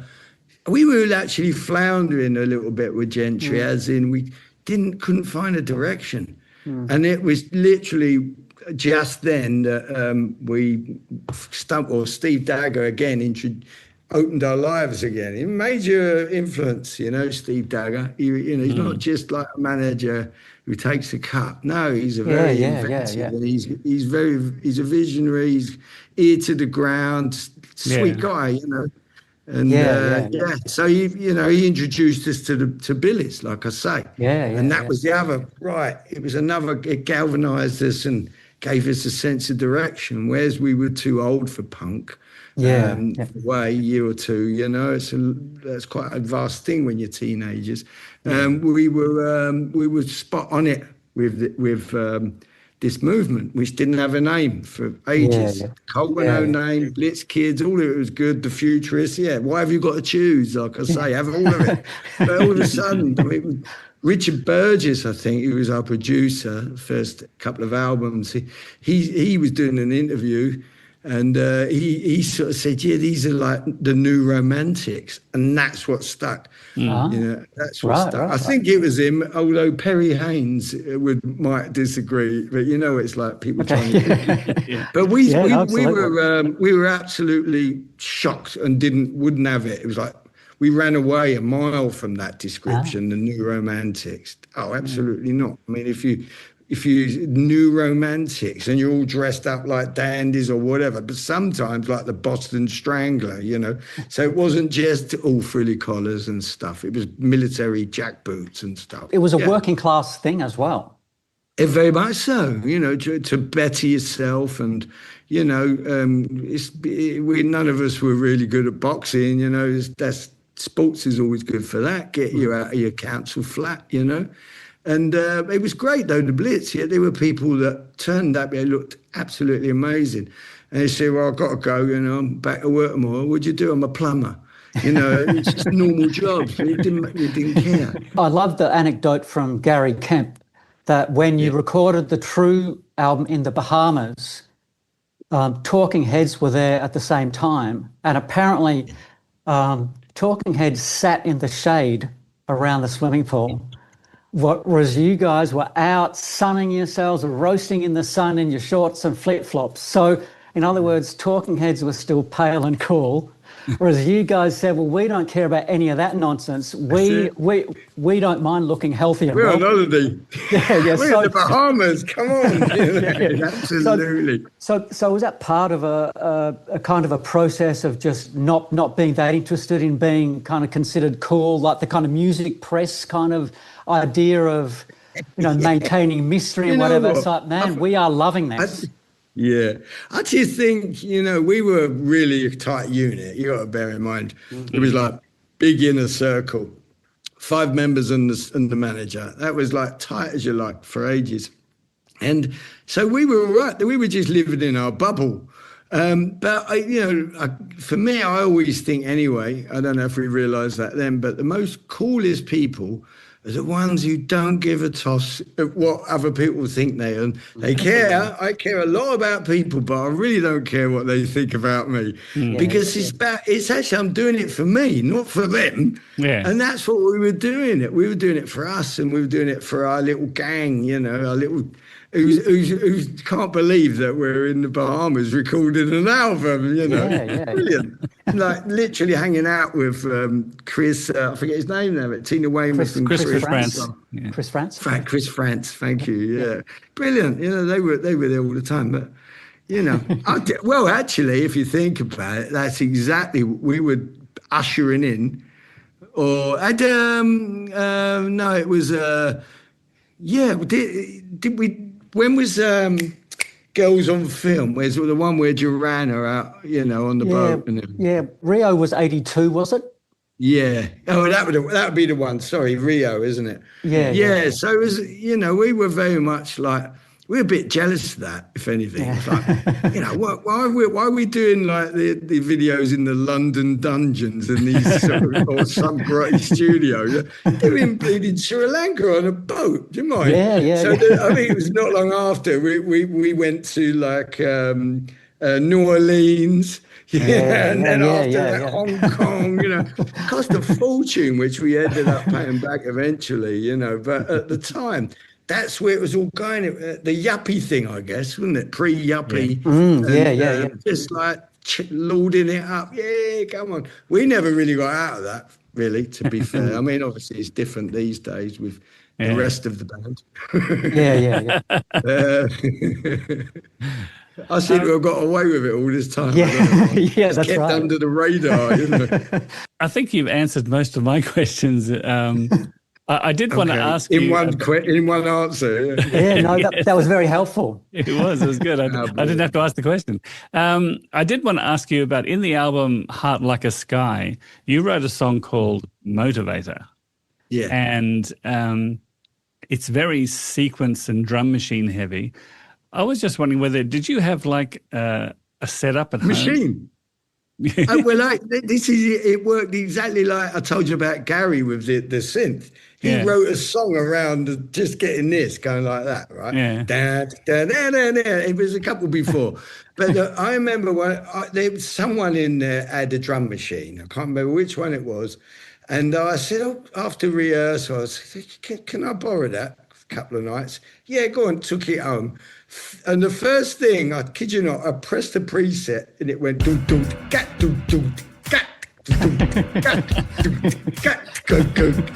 We were actually floundering a little bit with Gentry, as in we couldn't find a direction, and it was literally just then that Steve Dagger again opened our lives again. A major influence, Steve Dagger. He's not just like a manager who takes a cut. No, he's a very inventive, and he's a visionary. He's ear to the ground, sweet guy, And so he introduced us to Billy's, like I say. And that was the other It was it galvanized us and gave us a sense of direction, whereas we were too old for punk. A year or two, that's quite a vast thing when you're teenagers. We were spot on it with this movement, which didn't have a name for ages. Colt with no name, Blitz Kids, all of it was good. The Futurists, why have you got to choose? Like I say, have all of it. But all of a sudden, Richard Burgess, I think, who was our producer, the first couple of albums, he was doing an interview, and he sort of said, these are like the new romantics, and that's what stuck. That's what stuck. I think it was him, although Perry Haynes might disagree, but it's like people trying to. But we were absolutely shocked and wouldn't have it. It was like we ran away a mile from that description, the new romantics. Oh, absolutely not. I mean, if you new romantics and you're all dressed up like dandies or whatever, but sometimes like the Boston Strangler, So it wasn't just all frilly collars and stuff. It was military jackboots and stuff.
It was a working class thing as well.
Very much so, to better yourself, and none of us were really good at boxing. Sports is always good for that. Get you out of your council flat, And it was great, though, the Blitz. There were people that turned up, they looked absolutely amazing. And they said, well, I've got to go, I'm back to work tomorrow. What'd you do? I'm a plumber. It's just normal jobs. We didn't care.
I love the anecdote from Gary Kemp that when you recorded the True album in the Bahamas, Talking Heads were there at the same time. And apparently Talking Heads sat in the shade around the swimming pool. Whereas you guys were out sunning yourselves, roasting in the sun in your shorts and flip-flops. So, in other words, Talking Heads were still pale and cool, whereas you guys said, well, we don't care about any of that nonsense. We don't mind looking healthy.
We're on holiday. We're in the Bahamas. Come on. Absolutely.
So was that part of a kind of a process of just not being that interested in being kind of considered cool, like the kind of music press kind of idea of maintaining mystery and whatever? It's like, man, we are loving this.
Yeah. I just think, we were really a tight unit. You got to bear in mind. It was like big inner circle, 5 members and the manager. That was like tight as you like for ages. And so we were all right. We were just living in our bubble. But, for me, I always think anyway, I don't know if we realised that then, but the most coolest people are the ones who don't give a toss at what other people think they care. I care a lot about people, but I really don't care what they think about me. Because it's actually, I'm doing it for me, not for them.
Yeah.
And that's what we were doing. We were doing it for us, and we were doing it for our little gang, our little... Who can't believe that we're in the Bahamas recording an album, Brilliant. Like literally hanging out with Chris, I forget his name now, but Tina Weymouth and
Chris France.
Chris France.
Chris France, thank you, yeah. Brilliant, they were there all the time, but, well, actually, if you think about it, that's exactly, we were ushering in, or, no, it was, did we... When was Girls on Film? Where's the one where Duran are out, on the boat?
Yeah, Rio was 82, was it?
Yeah. Oh, that would be the one. Sorry, Rio, isn't it?
Yeah.
So it was, we were very much like, we were a bit jealous of that, if anything. Yeah. Like, why are we doing like the videos in the London dungeons and these or some great studio? They're in bleeding Sri Lanka on a boat. Do you mind?
Yeah.
So it was not long after we went to like New Orleans. And then after that, Hong Kong, cost a fortune, which we ended up paying back eventually, but at the time, that's where it was all going. The yuppie thing, I guess, wasn't it? Pre-yuppie.
Yeah.
Just like lording it up. Yeah, come on. We never really got out of that, really, to be fair. I mean, obviously, it's different these days with the rest of the band.
Yeah.
I seem to have got away with it all this time.
Yeah, that's
kept
right.
under the radar,
I think you've answered most of my questions. I did want to ask you...
in one answer.
Yeah, no, that was very helpful.
It was good. I didn't have to ask the question. I did want to ask you about, in the album Heart Like a Sky, you wrote a song called Motivator.
Yeah.
And it's very sequence and drum machine heavy. I was just wondering did you have like a setup at home?
Machine. It worked exactly like I told you about Gary with the synth. He wrote a song around just getting this, going like that, right?
Yeah.
It was a couple before. But I remember there was someone in there had a drum machine. I can't remember which one it was. And I said, after rehearsal, I said, can I borrow that a couple of nights? Yeah, go on, took it home. And the first thing, I kid you not, I pressed the preset and it went doom doom gat doom doom gat doom gat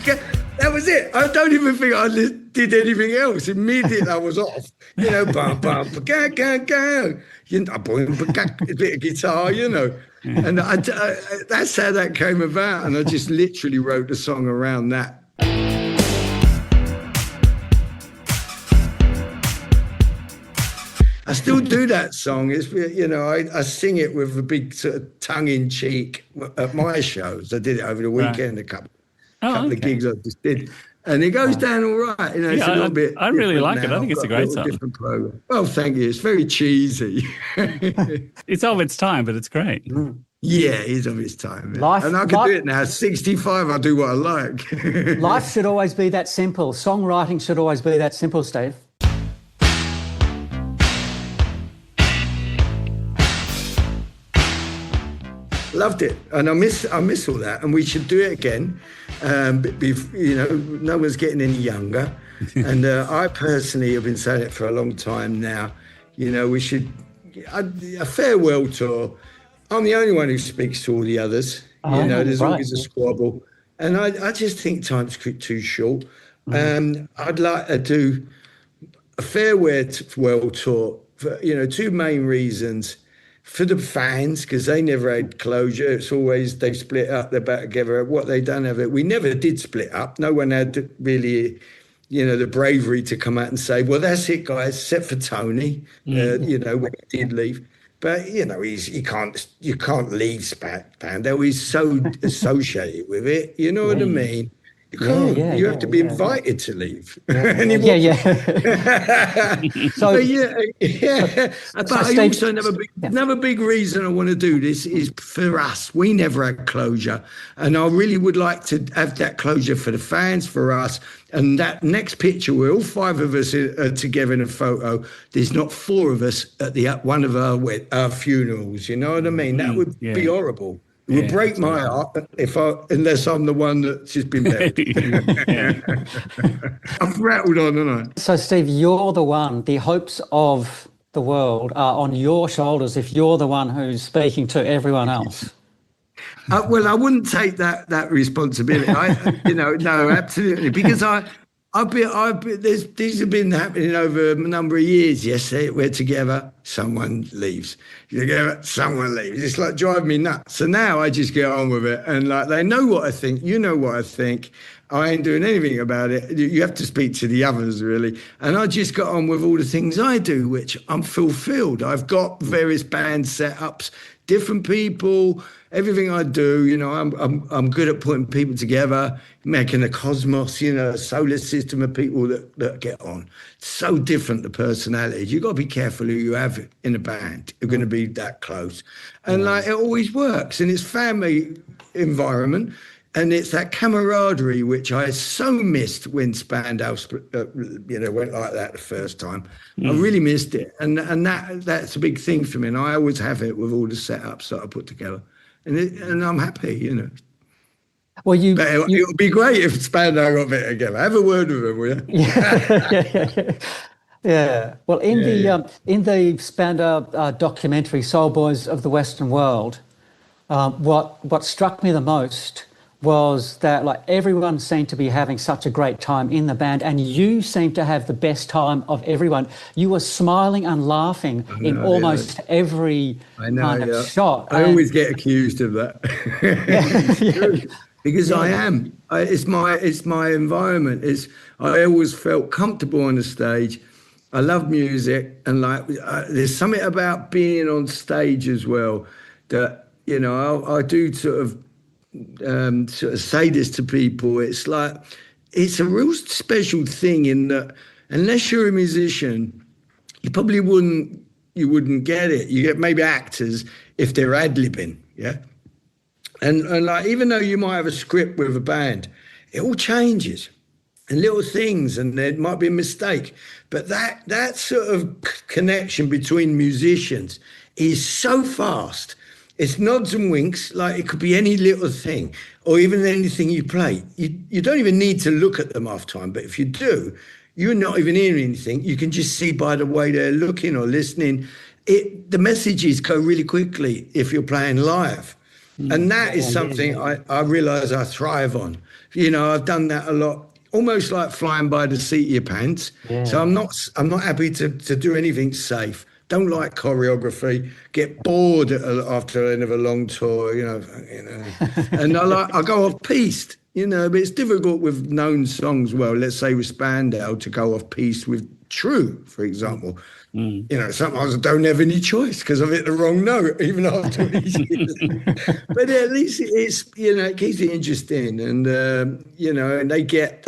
gat. That was it. I don't even think I did anything else. Immediately I was off. Bum bum ga ga ga. A bit of guitar, And that's how that came about. And I just literally wrote the song around that. I still do that song. It's, I sing it with a big sort of tongue-in-cheek at my shows. I did it over the weekend, a couple of gigs I just did. And it goes down all right. It's a little bit.
I really like it. I think it's a great song.
Different program. Well, thank you. It's very cheesy.
It's of its time, but it's great.
Yeah, it is of its time.
And
I can do it now. 65, I do what I like.
Life should always be that simple. Songwriting should always be that simple, Steve.
Loved it, and I miss all that, and we should do it again. No one's getting any younger, and I personally have been saying it for a long time now. We should a farewell tour. I'm the only one who speaks to all the others. There's always a squabble, and I just think time's too short. I'd like to do a farewell tour for 2 main reasons. For the fans, because they never had closure. It's always they split up, they're back together. What they don't have, we never did split up. No one had really the bravery to come out and say, well, that's it, guys, except for Tony, when he did leave. But, you can't leave Spandau. He's so associated with it. You know what I mean? You can't. You have to be invited to leave. And he
yeah.
So But I also another big reason I want to do this is for us. We never had closure, and I really would like to have that closure for the fans, for us. And that next picture, where all 5 of us are together in a photo, there's not 4 of us at one of our funerals. You know what I mean? That would be horrible. It would break my heart unless I'm the one that's just been buried. I've rattled on, haven't I?
So, Steve, you're the one. The hopes of the world are on your shoulders if you're the one who's speaking to everyone else.
Well, I wouldn't take that responsibility. No, absolutely, because these have been happening over a number of years. Yes, we're together. Someone leaves. Together, someone leaves. It's like driving me nuts. So now I just get on with it, and like they know what I think. You know what I think. I ain't doing anything about it. You have to speak to the others, really. And I just got on with all the things I do, which I'm fulfilled. I've got various band setups, different people. Everything I do, I'm good at putting people together, making a cosmos, a solar system of people that get on. So different, the personalities. You've got to be careful who you have in a band who are going to be that close. And it always works. And it's family environment. And it's that camaraderie, which I so missed when Spandau, went like that the first time. I really missed it. And that's a big thing for me. And I always have it with all the setups that I put together. And I'm happy,
Well,
it would be great if Spandau got better together. Have a word with him, will you?
Yeah. Well, in the Spandau documentary, Soul Boys of the Western World, what struck me the most was that everyone seemed to be having such a great time in the band, and you seemed to have the best time of everyone. You were smiling and laughing in almost every kind of shot.
I always get accused of that. Because I am. It's my environment. I always felt comfortable on the stage. I love music, and there's something about being on stage as well that I do sort of say this to people. It's a real special thing in that unless you're a musician, you probably wouldn't get it. You get maybe actors if they're ad-libbing, and even though you might have a script with a band, it all changes and little things, and there might be a mistake, but that sort of connection between musicians is so fast. It's nods and winks, it could be any little thing, or even anything you play. You don't even need to look at them half time, but if you do, you're not even hearing anything. You can just see by the way they're looking or listening. The messages go really quickly if you're playing live. And that is something I realise I thrive on. I've done that a lot, almost like flying by the seat of your pants. Yeah. So I'm not happy to do anything safe. Don't like choreography, get bored after the end of a long tour, and I go off piste, but it's difficult with known songs. Well, let's say with Spandau to go off piste with True, for example. Sometimes I don't have any choice because I've hit the wrong note, even after these years. But at least it keeps it interesting, and and they get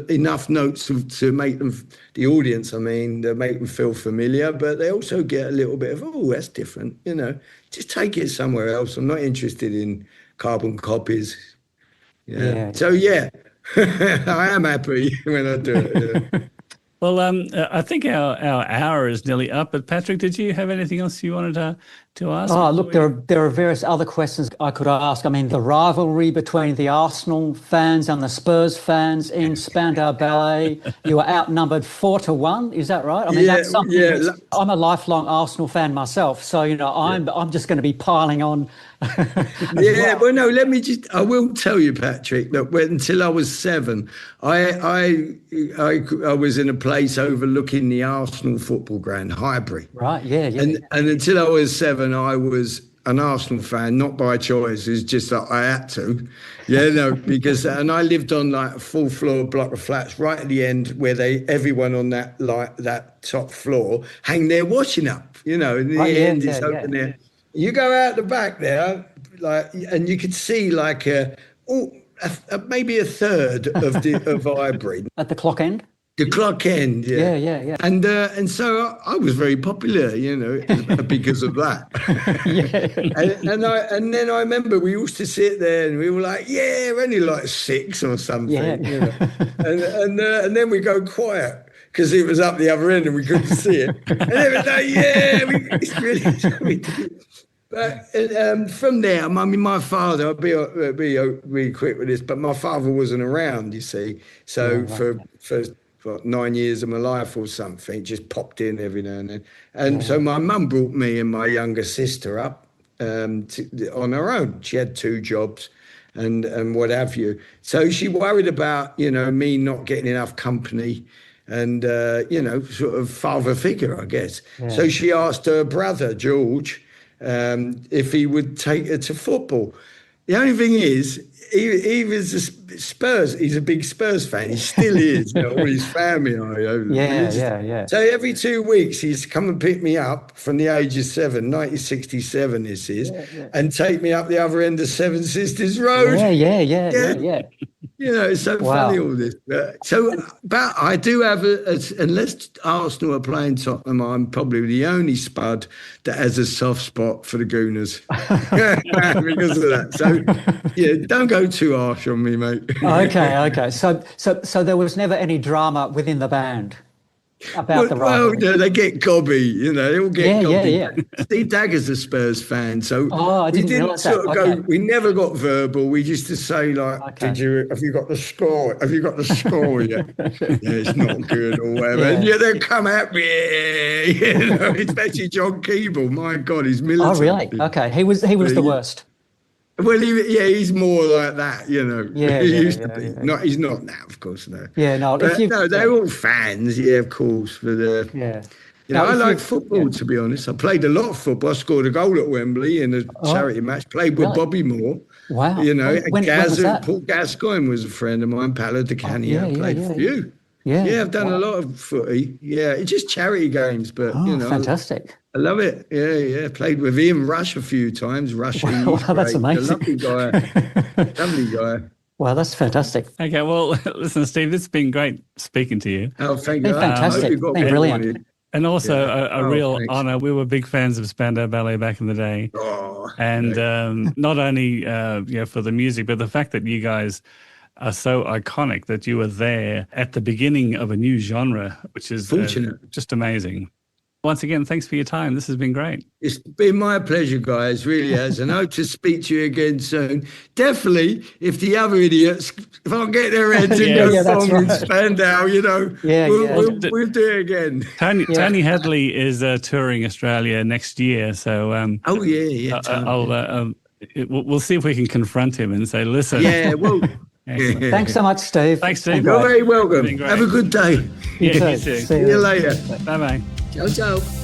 enough notes to make them, the audience, to make them feel familiar. But they also get a little bit of, that's different. Just take it somewhere else. I'm not interested in carbon copies. So I am happy when I do it.
Well, I think our hour is nearly up. But Patrick, did you have anything else you wanted to ask?
Oh, look, there are various other questions I could ask. The rivalry between the Arsenal fans and the Spurs fans in Spandau Ballet. You were outnumbered 4-1. Is that right? That's something. I'm a lifelong Arsenal fan myself, so I'm just going to be piling on.
Well, no. I will tell you, Patrick, that until I was 7, I was in a place overlooking the Arsenal football ground, Highbury.
Right. Yeah.
And until I was 7, I was an Arsenal fan, not by choice. It's just that I had to. Because and I lived on like a full floor block of flats right at the end where everyone on that top floor hang their washing up. In the end it's open there. You go out the back there, and you could see like maybe a third of Highbury
At the clock end?
The clock end,
Yeah.
And so I was very popular, because of that. and then I remember we used to sit there and we were like, we're only like 6 or something, and then we go quiet because it was up the other end and we couldn't see it. And they were like, it's really. But from there, my father, I'll be really quick with this, but my father wasn't around, you see. So for 9 years of my life or something, just popped in every now and then. And so my mum brought me and my younger sister up on her own. She had 2 jobs and what have you. So she worried about, me not getting enough company and, sort of father figure, I guess. Yeah. So she asked her brother, George, if he would take her to football. The only thing is, he was a Spurs. He's a big Spurs fan. He still is. All his family are.
Yeah.
So every 2 weeks, he's come and pick me up from the age of 7, 1967 this is, and take me up the other end of Seven Sisters Road.
Yeah.
It's so funny, all this. But I do have unless Arsenal are playing Tottenham, I'm probably the only spud that has a soft spot for the Gooners because of that. So, don't go too harsh on me, mate.
Okay. So there was never any drama within the band about the rivalry.
Well, they get gobby, they all get gobby.
Yeah.
Steve Dagger's a Spurs fan, so
I didn't realise that.
We never got verbal. We used to say like, have you got the score? Have you got the score yet? It's not good or whatever. And they'll come at me, especially John Keeble. My God, he's militant.
Oh, really? Okay, he was the worst.
Well, he's more like that, He used to be.
Yeah.
He's not now, of course, no.
Yeah, no.
But, they're all fans, of course. But I like football, to be honest. I played a lot of football. I scored a goal at Wembley in a charity match. Played with Bobby Moore.
Wow.
When was
that?
Paul Gascoigne was a friend of mine. Paolo Di Canio. I played for you. Yeah, I've done a lot of footy. Yeah, it's just charity games, but
fantastic.
I love it. Yeah. Played with Ian Rush a few times. Rush,
wow, that's amazing.
Lovely guy.
Wow, that's fantastic.
Okay, well, listen, Steve, it's been great speaking to you.
Oh, thank you.
Fantastic. Been brilliant.
And also a real honour. We were big fans of Spandau Ballet back in the day. And not only for the music, but the fact that you guys are so iconic that you were there at the beginning of a new genre, which is just amazing. Once again, thanks for your time. This has been great.
It's been my pleasure, guys, really has. And I hope to speak to you again soon. Definitely, if the other idiots, if I get their heads and go wrong in Spandau, we'll do it again.
Tony Hadley is touring Australia next year. So, we'll see if we can confront him and say, listen.
Yeah, well.
Thanks so much, Steve.
Thanks, Steve.
You're very welcome. Have a good day.
You too.
See
you later.
Bye-bye.
Ciao, ciao.